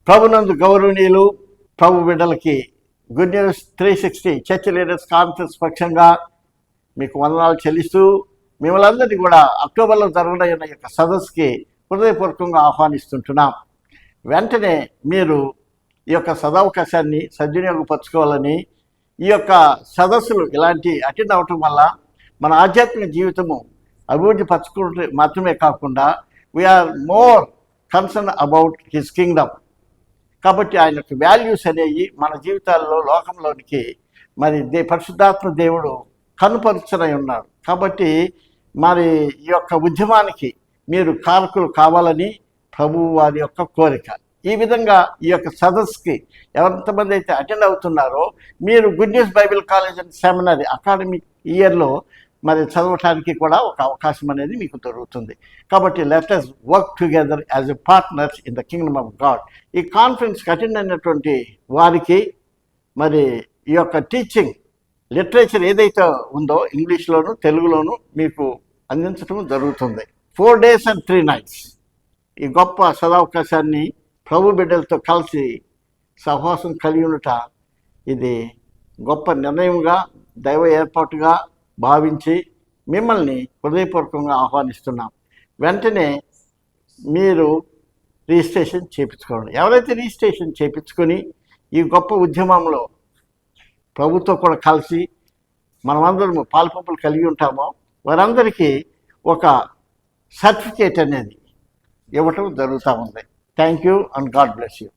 ప్రభునందు గౌరవనీయులు ప్రభు బిడ్డలకి good news 360 church leaders conference పక్షంగా మీకు వందనాలు చెల్లిస్తూ మిమ్మల్ని అందరినీ కూడా అక్టోబర్లో జరగనున్న యొక్క సదస్సుకి హృదయపూర్వకంగా ఆహ్వానిస్తుంటున్నాం. వెంటనే మీరు ఈ యొక్క సదవకాశాన్ని సద్వినియోగపరచుకోవాలని, ఈ యొక్క సదస్సులు ఇలాంటి అటెండ్ అవ్వటం వల్ల మన ఆధ్యాత్మిక జీవితము అభివృద్ధి పరచుకుంటే మాత్రమే కాకుండా we are more concern about his kingdom. కాబట్టి ఆయన యొక్క వాల్యూస్ అనేవి మన జీవితాల్లో లోకంలోనికి మరి పరిశుద్ధాత్మ దేవుడు కనుపరుచనై ఉన్నాడు. కాబట్టి మరి ఈ యొక్క ఉద్యమానికి మీరు కారకులు కావాలని ప్రభువు వారి యొక్క కోరిక. ఈ విధంగా ఈ యొక్క సదస్సుకి ఎంతమంది అయితే అటెండ్ అవుతున్నారో మీరు good news Bible college and seminary academic ఇయర్లో మరి చదవటానికి కూడా ఒక అవకాశం అనేది మీకు దొరుకుతుంది. కాబట్టి let us work together as a partners in the Kingdom of God. ఈ కాన్ఫరెన్స్కి అటెండ్ అయినటువంటి వారికి మరి ఈ యొక్క టీచింగ్ లిటరేచర్ ఏదైతే ఉందో ఇంగ్లీష్లోను తెలుగులోను మీకు అందించడం జరుగుతుంది. 4 days and 3 nights ఈ గొప్ప సదవకాశాన్ని ప్రభు బిడ్డలతో కలిసి సహవాసం కలిగి ఉండట ఇది గొప్ప నిర్ణయంగా దైవ ఏర్పాటుగా భావించి మిమ్మల్ని హృదయపూర్వకంగా ఆహ్వానిస్తున్నాం. వెంటనే మీరు రిజిస్ట్రేషన్ చేయించుకోండి. ఎవరైతే రిజిస్ట్రేషన్ చేయించుకొని ఈ గొప్ప ఉద్యమంలో ప్రభుత్వం కూడా కలిసి మనమందరము పాలుపంపులు కలిగి ఉంటామో వారందరికీ ఒక సర్టిఫికేట్ అనేది ఇవ్వటం జరుగుతూ ఉంది. Thank you and God bless you.